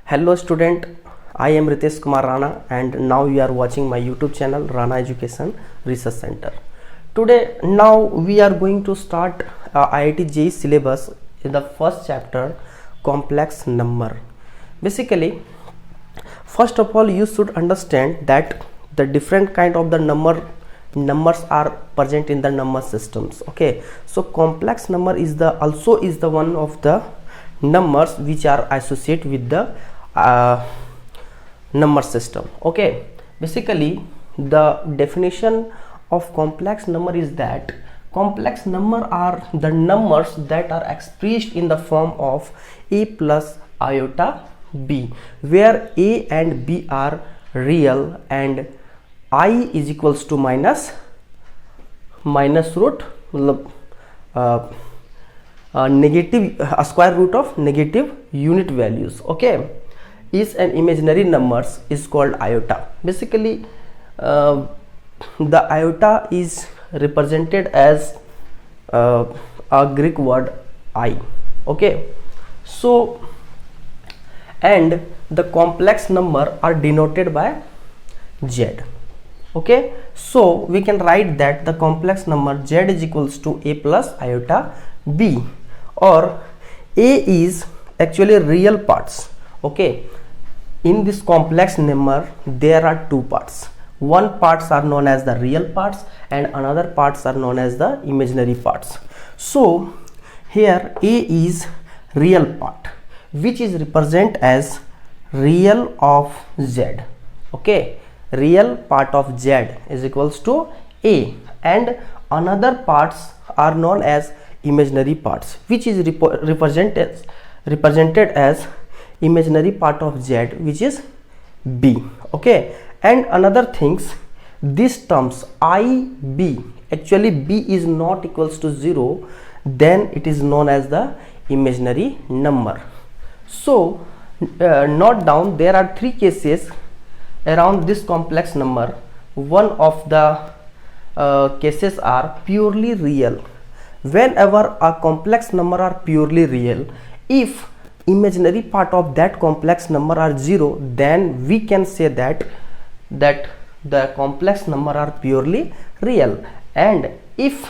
Hello student, I am Ritesh Kumar Rana and now you are watching my YouTube channel Rana Education Research Center. Today now we are going to start IIT JEE syllabus in the first chapter, complex number. Basically, first of all you should understand that the different kind of the numbers are present in the number systems. Okay, so complex number is the one of the numbers which are associated with the number system. Okay, basically the definition of complex number is that complex number are the numbers that are expressed in the form of a plus iota b, where a and b are real and I is equals to minus root negative square root of negative unit values. Okay, is an imaginary numbers is called iota. Basically the iota is represented as a Greek word I. Okay, so and the complex number are denoted by z. Okay, so we can write that the complex number z is equals to a plus iota b, or a is actually real parts. Okay, in this complex number there are two parts. One parts are known as the real parts and another parts are known as the imaginary parts. So here a is real part which is represent as real of z. Okay, real part of z is equals to a, and another parts are known as imaginary parts which is represented as imaginary part of z, which is b. Okay, and another things, these terms I, b, actually b is not equals to 0, then it is known as the imaginary number. So note down, there are three cases around this complex number. One of the cases are purely real. Whenever a complex number are purely real, if imaginary part of that complex number are 0, then we can say that the complex number are purely real. And if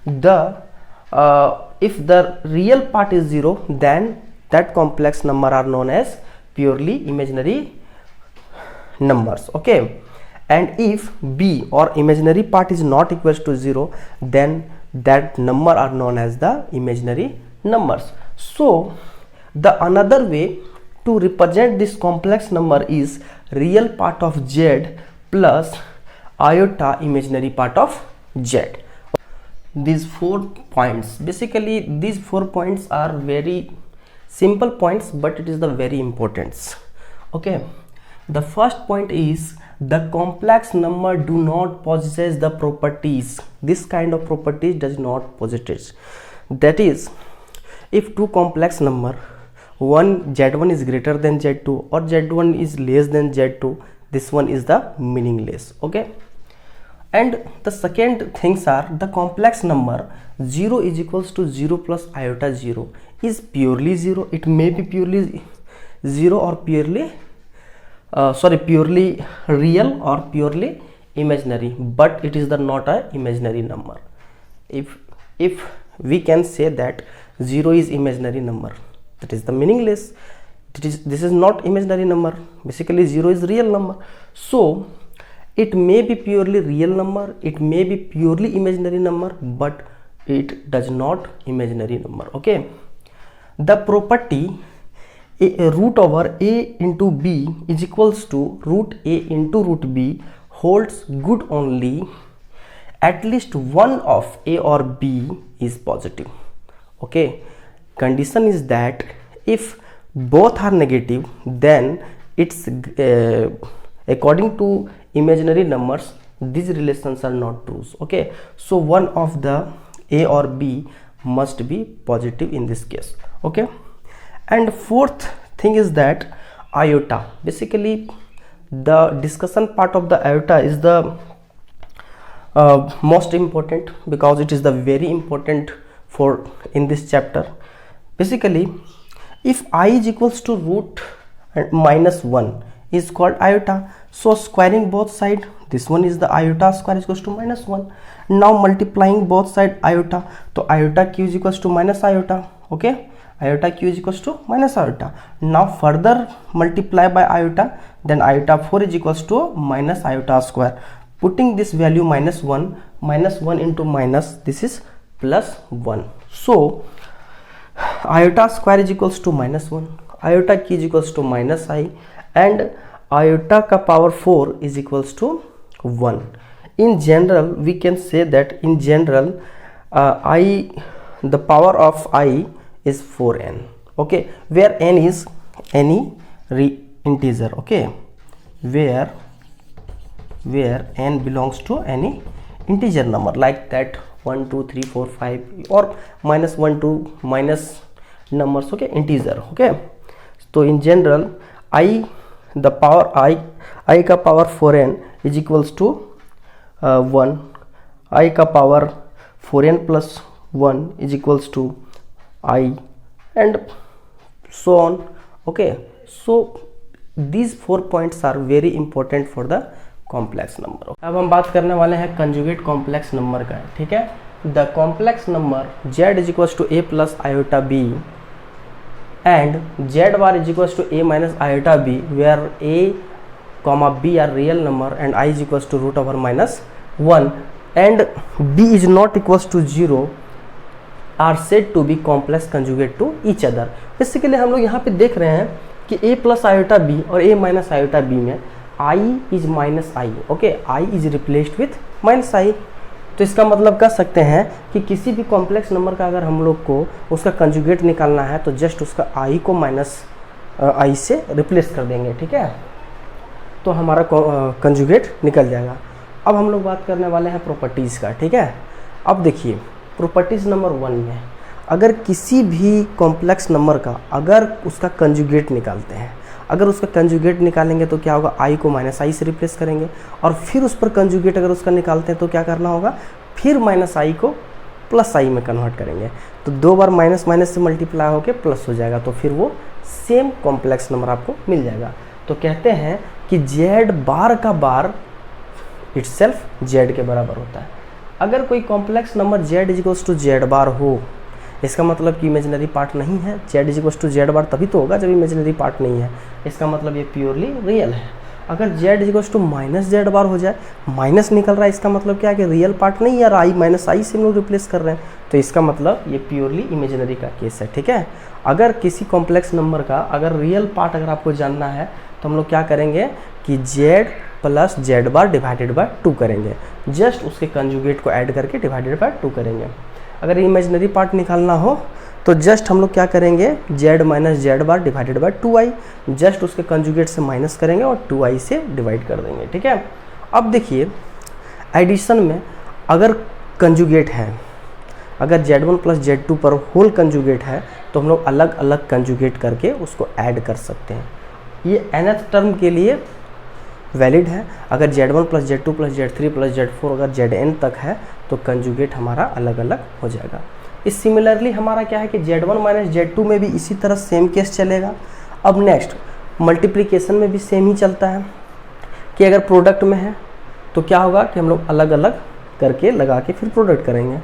the real part is 0, then that complex number are known as purely imaginary numbers. Okay, and if b or imaginary part is not equals to 0, then that number are known as the imaginary numbers. So the another way to represent this complex number is real part of z plus iota imaginary part of z. These 4 points, basically these 4 points are very simple points, but it is the very important. Okay, the first point is the complex number do not possess the properties. This kind of properties does not possess. That is, if two complex number, one z1 is greater than z2 or z1 is less than z2, this one is the meaningless. Okay, and the second things are the complex number 0 is equals to 0 plus iota 0 is purely 0. It may be purely 0 or purely real or purely imaginary, but it is the not a imaginary number. If we can say that 0 is imaginary number, that is the meaningless. This is not imaginary number. Basically 0 is real number. So it may be purely real number, it may be purely imaginary number, but it does not imaginary number. Okay, the property root over a into b is equals to root a into root b holds good only at least one of a or b is positive. Okay, condition is that if both are negative, then it's according to imaginary numbers, these relations are not true. Okay, so one of the a or b must be positive in this case. Okay, and fourth thing is that iota. Basically the discussion part of the iota is the most important, because it is the very important for in this chapter. Basically If I is equals to root minus 1 is called iota. So squaring both side, this one is the iota square is equals to minus 1. Now multiplying both side iota, so iota q is equals to minus iota. Okay, iota q is equals to minus iota. Now further multiply by iota, then iota 4 is equals to minus iota square. Putting this value minus 1 into minus, this is plus 1. So iota square is equals to minus 1, iota q is equals to minus I, and iota का power 4 is equals to 1. In general, we can say that in general the power of I is 4n. Okay, where n is any integer. Okay, where n belongs to any integer number, like that 1 2 3 4 5 or minus 1 2 minus numbers. Okay, integer. Okay, so in general the power I का power 4n is equals to 1, I का power 4n plus 1 is equals to I, and so on. Okay, so these 4 points are very important for the complex number. अब हम बात करने वाले हैं conjugate complex number का. ठीक है, the complex number z is equals to a plus iota b and z bar is equals to a minus iota b, where a comma b are real number and i is equals to root over minus 1 and b is not equals to 0 are said to be complex conjugate to each other. Basically हम लोग यहाँ पे देख रहे हैं कि a plus iota b और a minus iota b में I is minus I. Okay, I is replaced with minus I. तो इसका मतलब कह सकते हैं कि किसी भी कॉम्प्लेक्स नंबर का अगर हम लोग को उसका कंजुगेट निकालना है तो जस्ट उसका I को माइनस आई से रिप्लेस कर देंगे. ठीक है, तो हमारा कंजुगेट निकल जाएगा. अब हम लोग बात करने वाले हैं प्रॉपर्टीज़ का. ठीक है, अब देखिए प्रॉपर्टीज़ नंबर 1 में अगर किसी भी कॉम्प्लेक्स नंबर का अगर उसका कंजुगेट निकालते हैं, अगर उसका कंजुगेट निकालेंगे तो क्या होगा, आई को माइनस आई से रिप्लेस करेंगे और फिर उस पर कंजुगेट अगर उसका निकालते हैं तो क्या करना होगा, फिर माइनस आई को प्लस आई में कन्वर्ट करेंगे. तो 2 बार माइनस माइनस से मल्टीप्लाई होकर प्लस हो जाएगा, तो फिर वो सेम कॉम्प्लेक्स नंबर आपको मिल जाएगा. तो कहते हैं कि जेड बार का बार इटसेल्फ जेड के बराबर होता है. अगर कोई complex number Z is equals to Z bar हो, इसका मतलब कि इमेजिनरी पार्ट नहीं है. Z is equals to Z bar तभी तो होगा जब इमेजिनरी पार्ट नहीं है. इसका मतलब ये प्योरली रियल है. अगर Z is equals to minus Z bar हो जाए, माइनस निकल रहा है, इसका मतलब क्या है कि रियल पार्ट नहीं है, आई माइनस आई से हम लोग रिप्लेस कर रहे हैं, तो इसका मतलब ये प्योरली इमेजिनरी का केस है. ठीक है, अगर किसी कॉम्प्लेक्स नंबर का अगर रियल पार्ट अगर आपको जानना है तो हम लोग क्या करेंगे कि Z plus Z bar divided by 2 करेंगे. जस्ट उसके कंजुगेट को ऐड करके डिवाइडेड बाय 2 करेंगे. अगर इमेजिनरी पार्ट निकालना हो तो जस्ट हम लोग क्या करेंगे, Z minus Z bar divided by 2i, just उसके कंजुगेट से माइनस करेंगे और 2i से डिवाइड कर देंगे. ठीक है, अब देखिए एडिशन में अगर कंजुगेट है, अगर z1 प्लस z2 पर होल कंजुगेट है तो हम लोग अलग अलग कंजुगेट करके उसको ऐड कर सकते हैं. ये nth टर्म के लिए वैलिड है. अगर z1 plus z2 plus z3 plus z4 अगर zn तक है तो कंजुगेट हमारा अलग अलग हो जाएगा. इस सिमिलरली हमारा क्या है कि z1 माइनस z2 में भी इसी तरह सेम केस चलेगा. अब नेक्स्ट मल्टीप्लिकेशन में भी सेम ही चलता है कि अगर प्रोडक्ट में है तो क्या होगा कि हम लोग अलग अलग करके लगा के फिर प्रोडक्ट करेंगे.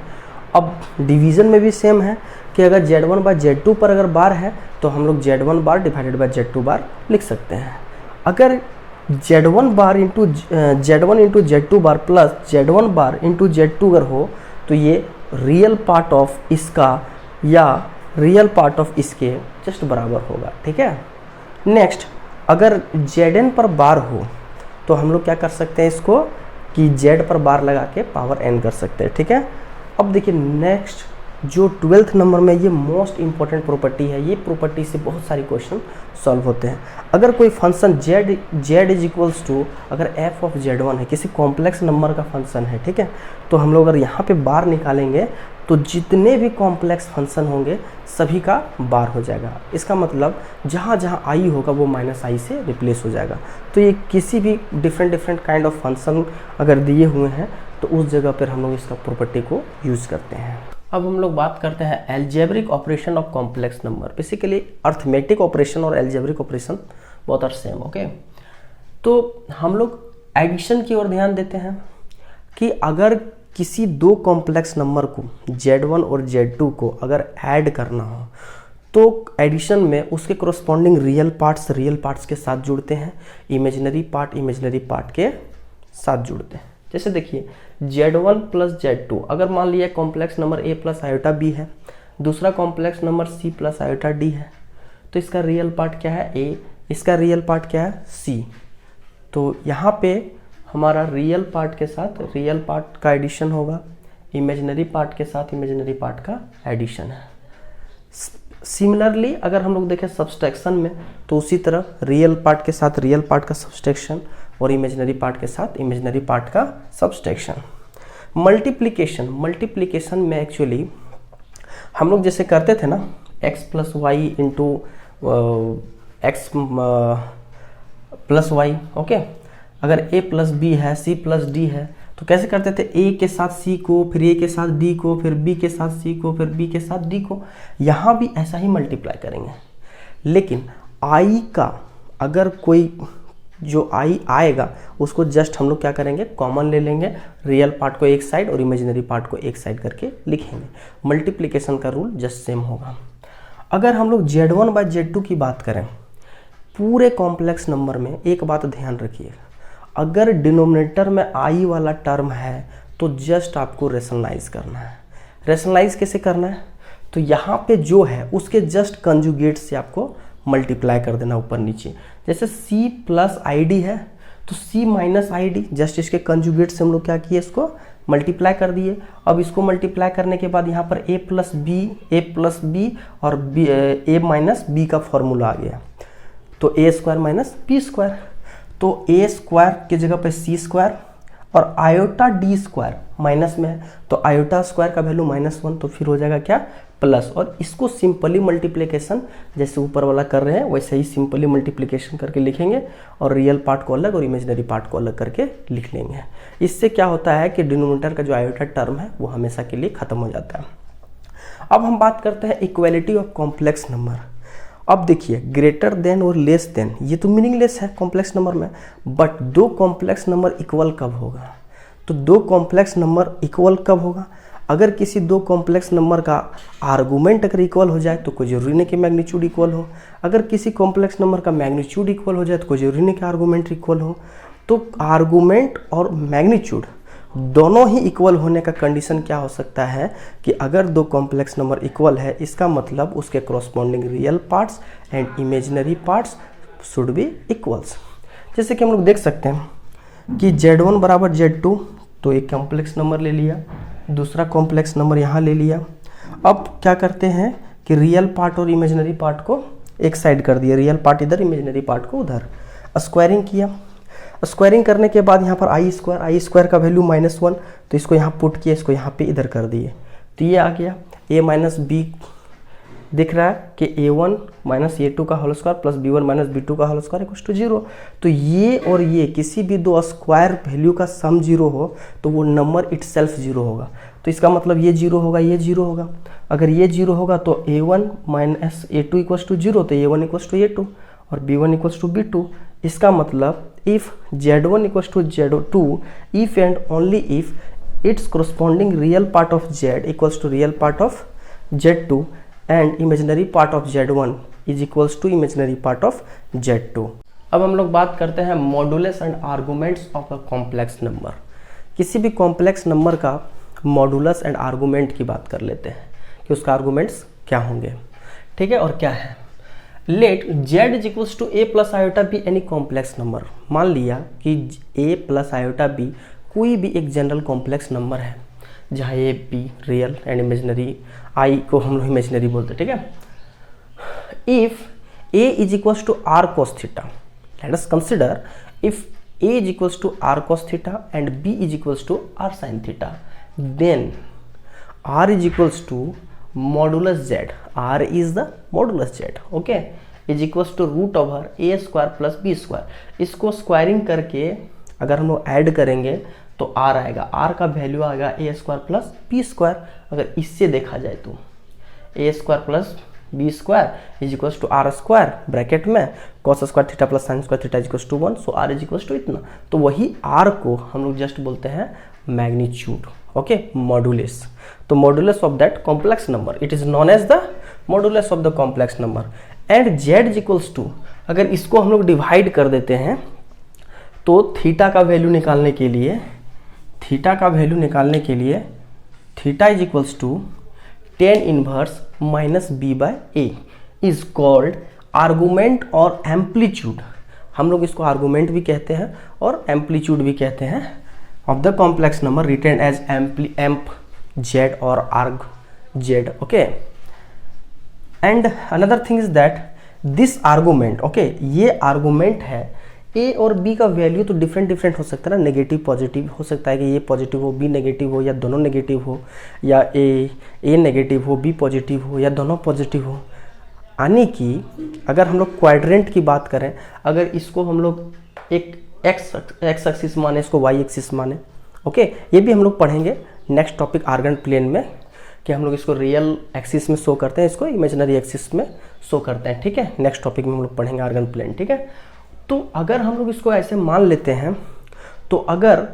अब डिवीज़न में भी सेम है कि अगर z1 बाय z2 पर अगर बार है तो हम लोग z1 bar divided by z2 बार लिख सकते हैं. अगर z1 बार इंटू z2 बार plus z1 bar into z2 अगर हो तो ये रियल पार्ट ऑफ इसका या रियल पार्ट ऑफ इसके जस्ट बराबर होगा. ठीक है, नेक्स्ट अगर zn पर बार हो तो हम लोग क्या कर सकते हैं इसको कि z पर बार लगा के पावर n कर सकते हैं. ठीक है, अब देखिए नेक्स्ट जो 12th नंबर में ये मोस्ट इंपॉर्टेंट प्रॉपर्टी है. ये प्रॉपर्टी से बहुत सारे क्वेश्चन सॉल्व होते हैं. अगर कोई function z is equals to अगर f ऑफ z1 है, किसी कॉम्प्लेक्स नंबर का फंक्शन है, ठीक है, तो हम लोग अगर यहाँ पे बार निकालेंगे तो जितने भी कॉम्प्लेक्स फंक्शन होंगे सभी का बार हो जाएगा. इसका मतलब जहाँ जहाँ आई होगा वो माइनस आई से रिप्लेस हो जाएगा. तो ये किसी भी डिफरेंट काइंड ऑफ फंक्शन अगर दिए हुए हैं तो उस जगह पर हम लोग इसका प्रॉपर्टी को यूज़ करते हैं. अब हम लोग बात करते हैं algebraic operation of complex number. Basically arithmetic operation और algebraic operation both are same. Okay, तो हम लोग एडिशन की ओर ध्यान देते हैं कि अगर किसी दो कॉम्प्लेक्स नंबर को Z1 और Z2 को अगर ऐड करना हो तो एडिशन में उसके कोरस्पॉन्डिंग रियल पार्ट्स के साथ जुड़ते हैं, इमेजिनरी पार्ट के साथ जुड़ते हैं। जैसे देखिए Z1 प्लस Z2, अगर मान लिया complex number A plus iota B है, दूसरा complex number C plus iota D है, तो इसका रियल पार्ट क्या है A, इसका रियल पार्ट क्या है C। तो यहाँ पे हमारा रियल पार्ट के साथ रियल पार्ट का एडिशन होगा, इमेजिनरी पार्ट के साथ इमेजिनरी पार्ट का एडिशन है। सिमिलरली अगर हम लोग देखें सब्सट्रैक्शन में, तो उसी तरह रियल पार्ट के साथ रियल पार्ट का सब्सट्रैक्शन और इमेजिनरी पार्ट के साथ इमेजिनरी पार्ट का सब्सट्रैक्शन। मल्टीप्लिकेशन में एक्चुअली हम लोग जैसे करते थे ना, x plus y into x plus y. Okay, अगर a प्लस बी है, c प्लस डी है, तो कैसे करते थे, a के साथ c को, फिर a के साथ d को, फिर b के साथ c को, फिर b के साथ d को। यहाँ भी ऐसा ही मल्टीप्लाई करेंगे, लेकिन i का अगर कोई जो i आएगा उसको जस्ट हम लोग क्या करेंगे, कॉमन ले लेंगे, रियल पार्ट को एक साइड और इमेजिनरी पार्ट को एक साइड करके लिखेंगे। मल्टीप्लिकेशन का रूल जस्ट सेम होगा। अगर हम लोग Z1 बाय Z2 की बात करें पूरे कॉम्प्लेक्स नंबर में, एक बात ध्यान रखिए, अगर डिनोमिनेटर में i वाला टर्म है तो जस्ट आपको रेशनलाइज करना है। रेशनलाइज कैसे करना है, तो यहाँ पे जो है उसके जस्ट कंजुगेट से आपको मल्टीप्लाई कर देना ऊपर नीचे। जैसे c प्लस आई डी है तो c minus I D, just इसके कंजुगेट से हम लोग क्या किए, इसको मल्टीप्लाई कर दिए। अब इसको मल्टीप्लाई करने के बाद यहाँ पर a प्लस बी और a माइनस बी का फॉर्मूला आ गया, तो a square minus b square. तो a स्क्वायर की जगह पे c स्क्वायर और आयोटा d स्क्वायर माइनस में है, तो आयोटा स्क्वायर का वैल्यू -1, तो फिर हो जाएगा क्या, प्लस। और इसको सिंपली मल्टीप्लिकेशन जैसे ऊपर वाला कर रहे हैं वैसे ही सिंपली मल्टीप्लिकेशन करके लिखेंगे और रियल पार्ट को अलग और इमेजिनरी पार्ट को अलग करके लिख लेंगे। इससे क्या होता है कि डिनोमिनेटर का जो आयोटा टर्म है वो हमेशा के लिए खत्म हो जाता है। अब हम बात करते हैं इक्वालिटी ऑफ कॉम्प्लेक्स नंबर। अब देखिए ग्रेटर देन और लेस देन, ये तो मीनिंगलेस है कॉम्प्लेक्स नंबर में, बट दो कॉम्प्लेक्स नंबर इक्वल कब होगा, तो दो कॉम्प्लेक्स नंबर इक्वल कब होगा, अगर किसी दो कॉम्प्लेक्स नंबर का आर्गूमेंट अगर इक्वल हो जाए तो कोई जरूरी नहीं कि मैग्नीट्यूड इक्वल हो, अगर किसी कॉम्प्लेक्स नंबर का मैग्नीट्यूड इक्वल हो जाए तो कोई जरूरी नहीं कि आर्गूमेंट इक्वल हो। तो आर्गूमेंट और मैग्नीट्यूड दोनों ही इक्वल होने का कंडीशन क्या हो सकता है कि अगर दो कॉम्प्लेक्स नंबर इक्वल है, इसका मतलब उसके corresponding real parts and imaginary parts should be equals. जैसे कि हम लोग देख सकते हैं कि Z1 बराबर Z2, तो एक कॉम्प्लेक्स नंबर ले लिया, दूसरा कॉम्प्लेक्स नंबर यहाँ ले लिया। अब क्या करते हैं कि रियल पार्ट और इमेजिनरी पार्ट को एक साइड कर दिया, रियल पार्ट इधर इमेजिनरी पार्ट को उधर, स्क्वायरिंग किया। स्क्वायरिंग करने के बाद यहाँ पर आई स्क्वायर का वैल्यू -1, तो इसको यहाँ पुट किया, इसको यहाँ पे इधर कर दिए, तो ये आ गया a माइनस बी, दिख रहा है कि a1 माइनस a2 का whole square plus b1 minus b2 का होल स्क्वायर इक्वल टू 0। तो ये और ये किसी भी दो स्क्वायर वैल्यू का सम 0 हो तो वो नंबर इटसेल्फ 0 होगा, तो इसका मतलब ये 0 होगा, ये 0 होगा। अगर ये 0 होगा तो a1 minus a2 equal to 0, तो a1 इक्वल टू a2 और b1 इक्वल टू b2। इसका मतलब if z1 equals to z2, if and only if its corresponding real part of z equals to real part of z2 and imaginary part of z1 is equals to imaginary part of z2। अब हम लोग बात करते हैं modulus and arguments of a complex number. किसी भी complex number का modulus and argument की बात कर लेते हैं कि उसका आर्गुमेंट्स क्या होंगे, ठीक है, और क्या है। Let z is equals to a plus iota b any complex number. मान लिया कि a प्लस आयोटा बी कोई भी एक जनरल कॉम्प्लेक्स नंबर है जहाँ a b real and imaginary, i को हम लोग इमेजिनरी बोलते हैं, ठीक है। If a is equals to r cos theta, let us consider if a is equals to r cos theta and b is equals to r sin theta, then r is equals to modulus z, r is the modulus z, okay, is equals to root over a square plus B square. इसको squaring करके अगर हम लोग add करेंगे तो r आएगा, r का value आएगा A square plus B square. अगर इससे देखा जाए तो A square plus B square is equals to R square bracket में cos square theta plus sine square theta is equals to 1, so R is equals to इतना। तो वही are को हम लोग जस्ट बोलते हैं मैग्नीट्यूड, ओके, मॉडुलस। तो modulus of that complex number, it is known as the modulus of the complex number. And z is equals to, अगर इसको हम लोग डिवाइड कर देते हैं तो थीटा का वैल्यू निकालने के लिए, theta is equals to tan inverse minus b by a is called argument और एम्पलीट्यूड। हम लोग इसको आर्गुमेंट भी कहते हैं और एम्पलीट्यूड भी कहते हैं of the complex number written as amp Z और arg Z, okay. And another thing is that this argument, okay, ये आर्गुमेंट है। ए और बी का वैल्यू तो डिफरेंट हो सकता है ना, नेगेटिव पॉजिटिव हो सकता है कि ये पॉजिटिव हो बी नेगेटिव हो, या दोनों नेगेटिव हो, या ए नेगेटिव हो बी पॉजिटिव हो, या दोनों पॉजिटिव हो। यानी कि अगर हम लोग क्वाड्रेंट की बात करें, अगर इसको हम लोग एक एक्स एक्सिस माने, इसको वाई एक्सिस माने, ओके, ये भी हम लोग पढ़ेंगे नेक्स्ट टॉपिक आर्गन प्लेन में, कि हम लोग इसको रियल एक्सिस में शो करते हैं, इसको इमेजिनरी एक्सिस में शो करते हैं, ठीक है। नेक्स्ट टॉपिक में हम लोग पढ़ेंगे आर्गन प्लेन, ठीक है। तो अगर हम लोग इसको ऐसे मान लेते हैं, तो अगर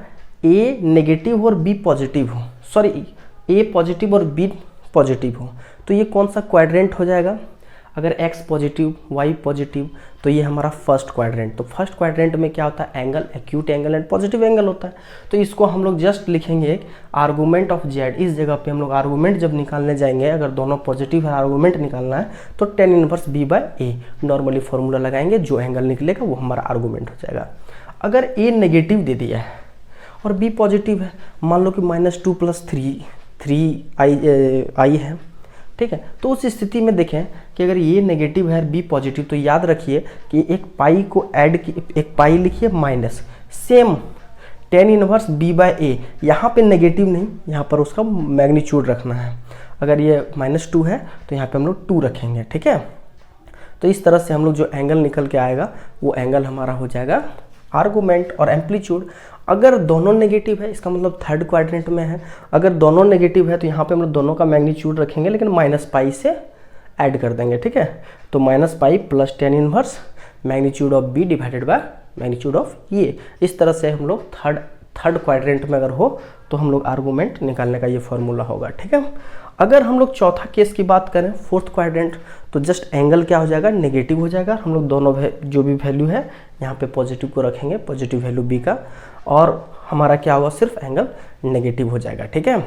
ए नेगेटिव और बी पॉजिटिव हो, सॉरी ए पॉजिटिव और बी पॉजिटिव हो, तो ये कौन सा क्वाड्रेंट हो जाएगा? अगर एक्स पॉजिटिव वाई पॉजिटिव, तो ये हमारा फर्स्ट क्वाड्रेंट। तो फर्स्ट क्वाड्रेंट में क्या होता है? Angle, acute angle and positive angle होता है। तो इसको हम लोग जस्ट लिखेंगे आर्गूमेंट ऑफ जेड। इस जगह पे हम लोग आर्गूमेंट जब निकालने जाएंगे, अगर दोनों पॉजिटिव है, आर्गूमेंट निकालना है, तो tan inverse B by A normally formula लगाएंगे, जो एंगल निकलेगा वो हमारा आर्गूमेंट हो जाएगा। अगर ए नेगेटिव दे दिया है और बी पॉजिटिव है, मान लो कि -2 + 3 आई है, ठीक है। तो उस स्थिति में देखें कि अगर ये नेगेटिव है बी पॉजिटिव, तो याद रखिए कि एक पाई को ऐड की, एक पाई लिखिए minus, same tan inverse B by A, यहाँ पे नेगेटिव नहीं, यहाँ पर उसका मैग्नीट्यूड रखना है। अगर ये -2 है तो यहाँ पे हम लोग 2 रखेंगे, ठीक है। तो इस तरह से हम लोग जो एंगल निकल के आएगा वो एंगल हमारा हो जाएगा आर्गूमेंट और एम्पलीट्यूड। अगर दोनों नेगेटिव है, इसका मतलब थर्ड क्वाड्रेंट में है, अगर दोनों नेगेटिव है तो यहाँ पे हम लोग दोनों का मैग्नीट्यूड रखेंगे, लेकिन -π से ऐड कर देंगे, ठीक है। तो -π + tan inverse magnitude of b divided by magnitude of ये। इस तरह से हम लोग थर्ड क्वाड्रेंट में अगर हो तो हम लोग आर्गूमेंट निकालने का ये फॉर्मूला होगा, ठीक है। अगर हम लोग चौथा केस की बात करें, फोर्थ क्वाड्रेंट, तो जस्ट एंगल क्या हो जाएगा? नेगेटिव हो जाएगा। हम लोग दोनों जो भी वैल्यू है यहाँ पे पॉजिटिव को रखेंगे, पॉजिटिव वैल्यू बी का, और हमारा क्या होगा? सिर्फ एंगल नेगेटिव हो जाएगा, ठीक है।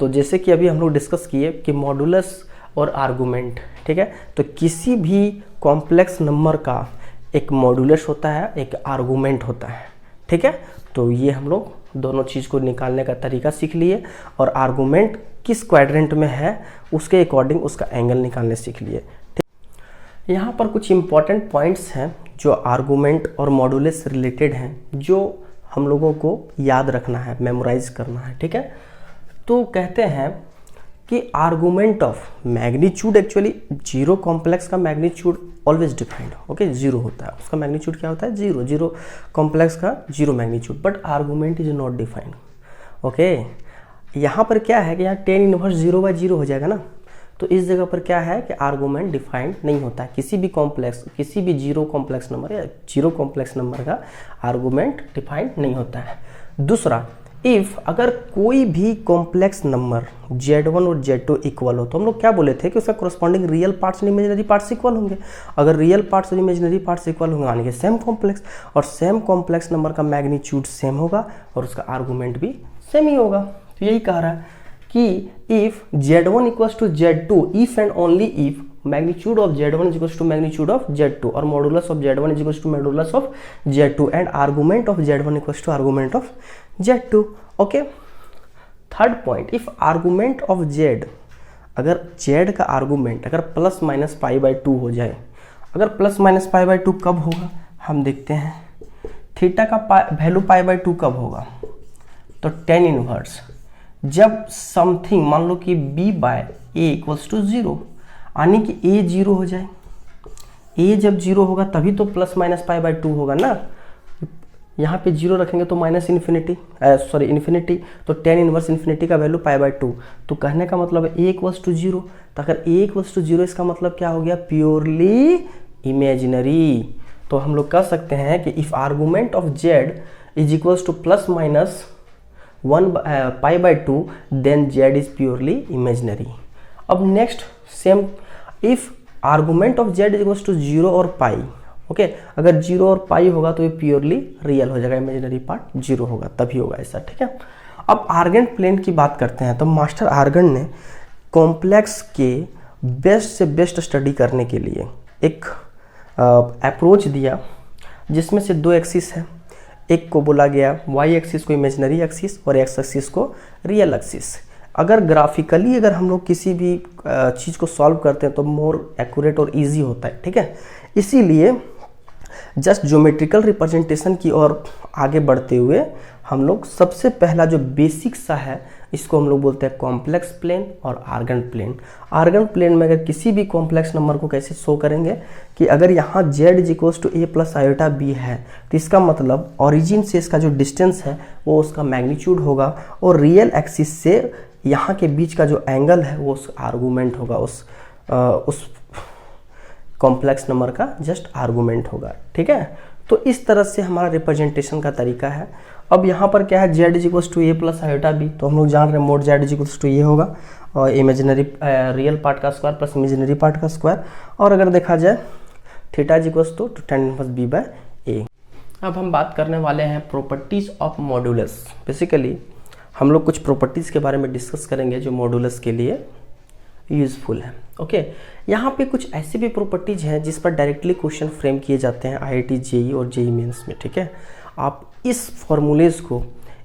तो जैसे कि अभी हम लोग डिस्कस किए कि मॉडुलस और आर्गूमेंट, ठीक है। तो किसी भी कॉम्प्लेक्स नंबर का एक मॉडुलस होता है, एक आर्गूमेंट होता है, ठीक है। तो ये हम लोग दोनों चीज़ को निकालने का तरीका सीख लिए, और आर्गूमेंट किस क्वाड्रेंट में है उसके अकॉर्डिंग उसका एंगल निकालने सीख लिए। यहाँ पर कुछ इंपॉर्टेंट पॉइंट्स हैं जो आर्गूमेंट और मॉडुलस से रिलेटेड हैं, जो हम लोगों को याद रखना है, मेमोराइज करना है, ठीक है। तो कहते हैं कि argument of magnitude, actually zero complex का magnitude always defined, okay, zero होता है, उसका मैग्नीट्यूड क्या होता है? जीरो कॉम्प्लेक्स का zero magnitude, but argument is not defined, okay. यहाँ पर क्या है कि यहाँ tan इनवर्स 0/0 हो जाएगा ना, तो इस जगह पर क्या है कि आर्गूमेंट डिफाइंड नहीं होता है। किसी भी जीरो कॉम्प्लेक्स नंबर या जीरो कॉम्प्लेक्स नंबर का आर्गूमेंट डिफाइंड नहीं होता है। दूसरा, इफ अगर कोई भी कॉम्प्लेक्स नंबर Z1 और Z2 इक्वल हो, तो हम लोग क्या बोले थे कि उसका कोरस्पॉन्डिंग रियल पार्ट्स और इमेजिनरी पार्ट्स इक्वल होंगे। अगर रियल पार्ट्स और इमेजिनरी पार्ट्स इक्वल होंगे यानी कि सेम कॉम्प्लेक्स, और सेम कॉम्प्लेक्स नंबर का मैग्नीट्यूड सेम होगा और उसका आर्गूमेंट भी सेम ही होगा। तो यही कह रहा है कि if Z1 equals to Z2, if and only if magnitude of Z1 is equals to magnitude of Z2, और modulus of Z1 is equals to modulus of Z2, and argument of Z1 equals to argument of Z2, okay। Third point, if argument of Z, अगर Z का argument अगर ±π/2 हो जाए, अगर ±π/2 कब होगा हम देखते हैं। थीटा का वैल्यू π/2 कब होगा? तो tan इनवर्स जब समथिंग, मान लो कि b/a इक्वल्स टू 0, यानी कि a 0 हो जाए। a जब 0 होगा तभी तो ±π/2 होगा ना, यहाँ पे 0 रखेंगे तो माइनस इन्फिनिटी, सॉरी इन्फिनिटी, तो टेन इनवर्स इन्फिनिटी का वैल्यू π/2। तो कहने का मतलब है a इक्वल्स टू 0। तो अगर a इक्वल्स टू 0 इसका मतलब क्या हो गया, प्योरली इमेजिनरी। तो हम लोग कह सकते हैं कि if argument of z is equals to plus minus 1 π/2 then z is purely imaginary. अब next same, if argument of z is equals to 0 और पाई, ओके, अगर 0 और पाई होगा तो ये प्योरली रियल हो जाएगा, इमेजिनरी पार्ट 0 होगा, तभी होगा ऐसा, ठीक है। अब आर्गन प्लेन की बात करते हैं। तो मास्टर आर्गन ने कॉम्प्लेक्स के बेस्ट से बेस्ट स्टडी करने के लिए एक अप्रोच दिया जिसमें से दो एक्सिस है। एक को बोला गया वाई एक्सिस को इमेजिनरी एक्सिस और एक्स एक्सिस को रियल एक्सिस। अगर ग्राफिकली अगर हम लोग किसी भी चीज़ को सॉल्व करते हैं तो मोर एक्यूरेट और इजी होता है, ठीक है। इसीलिए जस्ट ज्योमेट्रिकल रिप्रेजेंटेशन की ओर आगे बढ़ते हुए हम लोग सबसे पहला जो बेसिक सा है इसको हम लोग बोलते हैं कॉम्प्लेक्स प्लेन और आर्गन प्लेन। आर्गन प्लेन में अगर किसी भी कॉम्प्लेक्स नंबर को कैसे शो करेंगे कि अगर यहाँ z is equals to a plus iota b है तो इसका मतलब ओरिजिन से इसका जो डिस्टेंस है वो उसका मैग्नीट्यूड होगा और रियल एक्सिस से यहाँ के बीच का जो एंगल है वो उस आर्गूमेंट होगा, उस कॉम्प्लेक्स नंबर का जस्ट आर्गूमेंट होगा, ठीक है। तो इस तरह से हमारा रिप्रेजेंटेशन का तरीका है। अब यहाँ पर क्या है, z is equals to a plus iota b, तो हम लोग जान रहे हैं mod z is equals to a होगा और इमेजिनरी रियल पार्ट का स्क्वायर प्लस इमेजिनरी पार्ट का स्क्वायर। और अगर देखा जाए theta is equals to tan inverse b/a। अब हम बात करने वाले हैं प्रॉपर्टीज ऑफ मॉड्यूलस। बेसिकली हम लोग कुछ प्रॉपर्टीज़ के बारे में डिस्कस करेंगे जो मॉड्यूलस के लिए यूज़फुल है, ओके। यहाँ पे कुछ ऐसी भी प्रॉपर्टीज हैं जिस पर डायरेक्टली क्वेश्चन फ्रेम किए जाते हैं IIT JEE और JEE मेंस में, ठीक है। आप इस फॉर्मूलेज को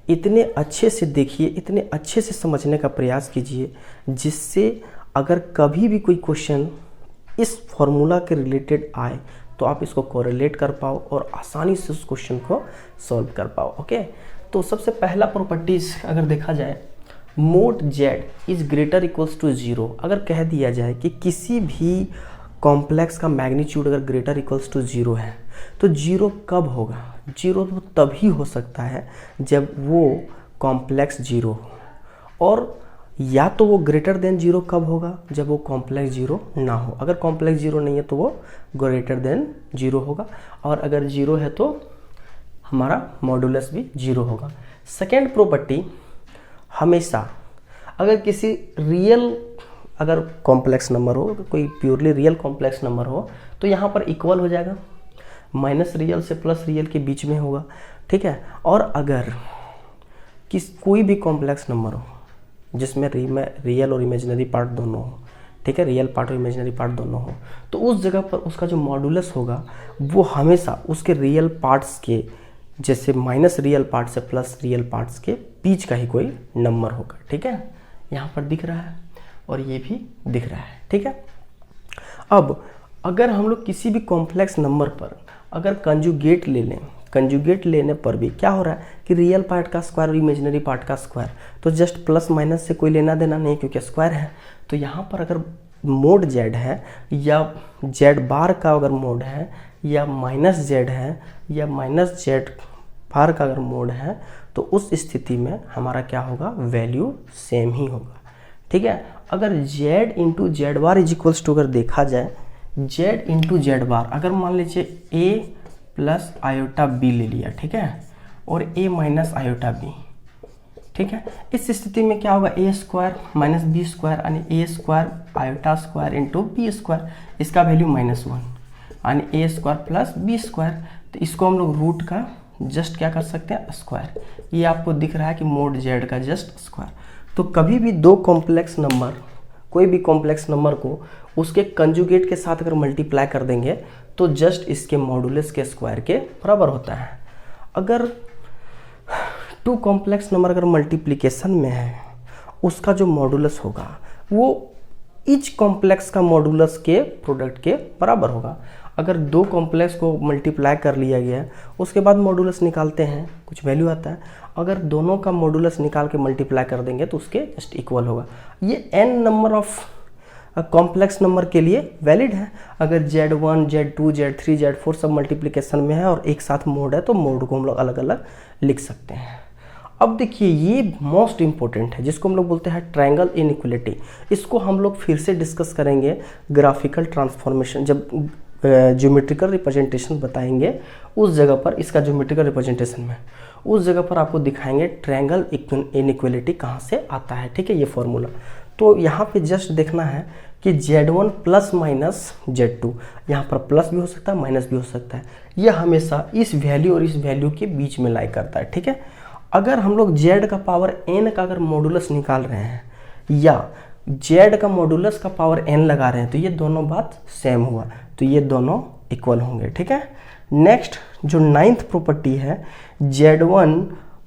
इतने अच्छे से देखिए, इतने अच्छे से समझने का प्रयास कीजिए जिससे अगर कभी भी कोई क्वेश्चन इस फॉर्मूला के रिलेटेड आए तो आप इसको कोरिलेट कर पाओ और आसानी से उस क्वेश्चन को सॉल्व कर पाओ, ओके। तो सबसे पहला प्रॉपर्टीज अगर देखा जाए, mod z is greater equals to 0। अगर कह दिया जाए कि किसी भी कॉम्प्लेक्स का मैग्नीट्यूड अगर ग्रेटर इक्वल्स टू 0 है तो 0 कब होगा, 0 तो तभी हो सकता है जब वो कॉम्प्लेक्स 0 हो, और या तो वो ग्रेटर देन 0 कब होगा, जब वो कॉम्प्लेक्स 0 ना हो। अगर कॉम्प्लेक्स 0 नहीं है तो वो ग्रेटर देन 0 होगा, और अगर 0 है तो हमारा मॉड्यूलस भी 0 होगा। सेकेंड प्रॉपर्टी, हमेशा अगर किसी रियल अगर कॉम्प्लेक्स नंबर हो, कोई प्योरली रियल कॉम्प्लेक्स नंबर हो तो यहाँ पर इक्वल हो जाएगा, माइनस रियल से प्लस रियल के बीच में होगा, ठीक है। और अगर कोई भी कॉम्प्लेक्स नंबर हो जिसमें रियल और इमेजिनरी पार्ट दोनों हो, ठीक है, रियल पार्ट और इमेजिनरी पार्ट दोनों हो, तो उस जगह पर उसका जो मॉड्यूलस होगा वो हमेशा उसके रियल पार्ट्स के जैसे माइनस रियल पार्ट से प्लस रियल पार्ट्स के बीच का ही कोई नंबर होगा, ठीक है। यहाँ पर दिख रहा है और ये भी दिख रहा है, ठीक है। अब अगर हम लोग किसी भी कॉम्प्लेक्स नंबर पर अगर कंजुगेट ले लें, कंजुगेट लेने पर भी क्या हो रहा है कि रियल पार्ट का स्क्वायर और इमेजिनरी पार्ट का स्क्वायर, तो जस्ट प्लस माइनस से कोई लेना देना नहीं क्योंकि स्क्वायर है। तो यहाँ पर अगर मोड z है या z बार का अगर मोड है या माइनस z है या माइनस z बार का अगर मोड है तो उस स्थिति में हमारा क्या होगा, वैल्यू सेम ही होगा, ठीक है। अगर z into z bar is equals to अगर देखा जाए z इंटू जेड बार, अगर मान लीजिए a प्लस आयोटा b ले लिया, ठीक है, और a माइनस आयोटा b, ठीक है। इस स्थिति में क्या होगा, a square minus b square यानी a square iota square into b square, इसका वैल्यू -1 यानी a square plus B square. तो इसको हम लोग रूट का जस्ट क्या कर सकते हैं, स्क्वायर। ये आपको दिख रहा है कि मोड z का जस्ट स्क्वायर। तो कभी भी दो कॉम्प्लेक्स नंबर, कोई भी कॉम्प्लेक्स नंबर को उसके कंजुगेट के साथ अगर मल्टीप्लाई कर देंगे तो जस्ट इसके मॉडुलस के स्क्वायर के बराबर होता है। अगर टू कॉम्प्लेक्स नंबर अगर मल्टीप्लिकेशन में है उसका जो मॉडुलस होगा वो ईच कॉम्प्लेक्स का मॉडुलस के प्रोडक्ट के बराबर होगा। अगर दो कॉम्प्लेक्स को मल्टीप्लाई कर लिया गया उसके बाद मॉडुलस निकालते हैं, कुछ वैल्यू आता है, अगर दोनों का मॉडुलस निकाल के मल्टीप्लाई कर देंगे तो उसके जस्ट इक्वल होगा। ये n number of complex number के लिए वैलिड है। अगर Z1, Z2, Z3, Z4 सब मल्टीप्लिकेशन में है और एक साथ मोड है तो मोड को हम लोग अलग अलग लिख सकते हैं। अब देखिए ये मोस्ट इंपॉर्टेंट है जिसको हम लोग बोलते हैं ट्रायंगल इनइक्वलिटी। इसको हम लोग फिर से डिस्कस करेंगे ग्राफिकल ट्रांसफॉर्मेशन, जब ज्योमेट्रिकल रिप्रेजेंटेशन बताएंगे उस जगह पर, इसका ज्योमेट्रिकल रिप्रेजेंटेशन में उस जगह पर आपको दिखाएंगे ट्रायंगल इनइक्वलिटी कहाँ से आता है। ठीक है, ये फॉर्मूला। तो यहाँ पे जस्ट देखना है कि Z1 प्लस माइनस Z2, यहाँ पर प्लस भी हो सकता है माइनस भी हो सकता है, ये हमेशा इस वैल्यू और इस वैल्यू के बीच में लाई करता है। ठीक है, अगर हम लोग Z का पावर n का अगर मॉडुलस निकाल रहे हैं या Z का मॉडुलस का पावर n लगा रहे हैं तो ये दोनों बात सेम हुआ, तो ये दोनों इक्वल होंगे। ठीक है, नेक्स्ट जो 9th प्रॉपर्टी है Z1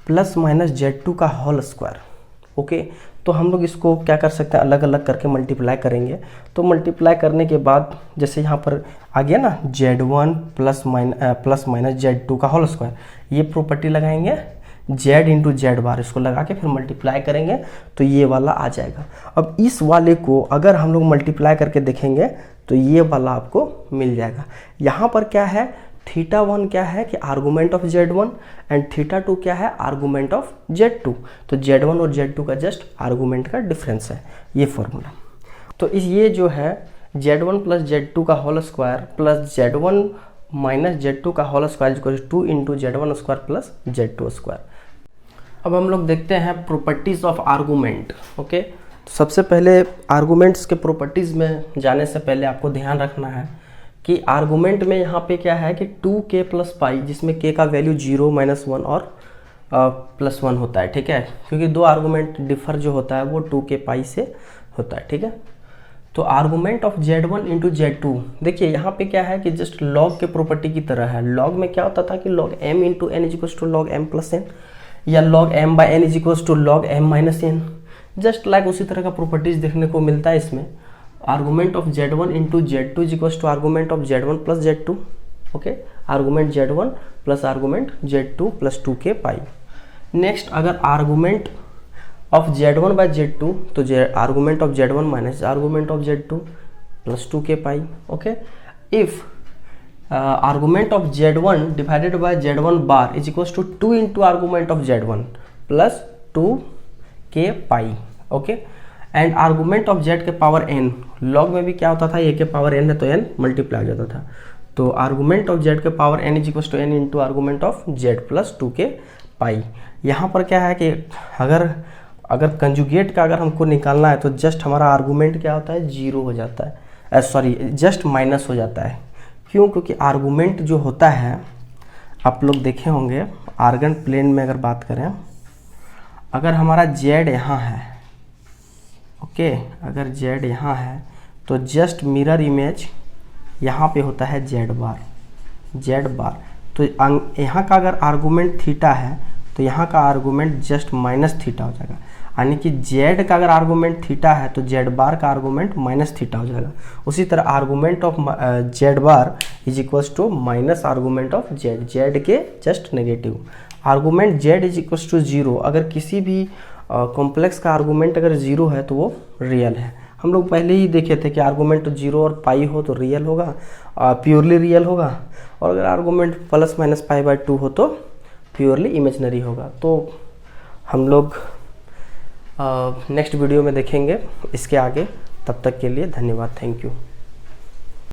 प्लस माइनस Z2 का होल स्क्वायर। ओके, तो हम लोग इसको क्या कर सकते हैं, अलग अलग करके मल्टीप्लाई करेंगे। तो मल्टीप्लाई करने के बाद जैसे यहाँ पर आ गया ना Z1 प्लस माइनस Z2 का होल स्क्वायर, ये प्रॉपर्टी लगाएंगे Z इंटू जेड बार, इसको लगा के फिर मल्टीप्लाई करेंगे तो ये वाला आ जाएगा। अब इस वाले को अगर हम लोग मल्टीप्लाई करके देखेंगे तो ये वाला आपको मिल जाएगा। यहाँ पर क्या है, θ1 क्या है कि आर्गूमेंट ऑफ Z1 एंड θ2 क्या है, आर्गूमेंट ऑफ Z2। तो Z1 और Z2 का जस्ट आर्गूमेंट का डिफरेंस है ये फॉर्मूला। तो ये जो है Z1 प्लस Z2 का whole square plus Z1 minus Z2 का whole square equal 2 into Z1 square plus Z2 square. अब हम लोग देखते हैं प्रॉपर्टीज ऑफ आर्गूमेंट। ओके, तो सबसे पहले आर्गूमेंट्स के प्रॉपर्टीज में जाने से पहले आपको ध्यान रखना है कि आर्गूमेंट में यहाँ पे क्या है कि 2k प्लस पाई, जिसमें k का वैल्यू 0, -1 और +1 होता है। ठीक है, क्योंकि दो आर्गूमेंट डिफर जो होता है वो 2k पाई से होता है। ठीक है, तो argument of Z1 into Z2, देखिए यहाँ पे क्या है कि जस्ट लॉग के प्रॉपर्टी की तरह है। लॉग में क्या होता था कि log m into n is equals to log m plus n या log m by n is equals to log m minus n, just like उसी तरह का प्रॉपर्टीज देखने को मिलता है इसमें। Argument of Z1 into Z2 is equals to argument of Z1 plus Z2। Okay, argument Z1 plus argument Z2 plus 2k pi. Next, अगर argument of Z1 by Z2 तो argument of Z1 minus argument of Z2 plus 2k pi. Okay, if argument of Z1 divided by Z1 bar is equals to 2 into argument of Z1 plus 2k pi. Okay, and argument of Z के power n, log में भी क्या होता था, a के power n है तो n multiply हो जाता था। तो आर्गूमेंट ऑफ Z के power n is equals to n into argument of Z plus 2k pi. यहाँ पर क्या है कि अगर कंजुगेट का अगर हमको निकालना है तो जस्ट हमारा आर्गूमेंट क्या होता है, 0 हो जाता है, सॉरी जस्ट माइनस हो जाता है। क्यों, क्योंकि आर्गूमेंट जो होता है आप लोग देखे होंगे आर्गन प्लेन में अगर बात करें, अगर हमारा Z यहाँ है, ओके, अगर Z यहाँ है तो जस्ट मिरर इमेज यहाँ पे होता है Z बार। तो यहाँ का अगर आर्गूमेंट थीटा है तो यहाँ का आर्गूमेंट जस्ट माइनस थीटा हो जाएगा, यानी कि Z का अगर आर्गूमेंट थीटा है तो Z बार का आर्गूमेंट माइनस थीटा हो जाएगा। उसी तरह argument of Z bar is equals to minus argument of Z के just negative. Argument Z is equals to 0, अगर किसी भी कॉम्प्लेक्स का आर्गूमेंट अगर 0 है तो वो रियल है। हम लोग पहले ही देखे थे कि आर्गूमेंट 0 और पाई हो तो रियल होगा, प्योरली रियल होगा, और अगर argument plus minus pi by 2 हो तो प्योरली इमेजिनरी होगा। तो हम लोग नेक्स्ट वीडियो में देखेंगे इसके आगे। तब तक के लिए धन्यवाद, थैंक यू।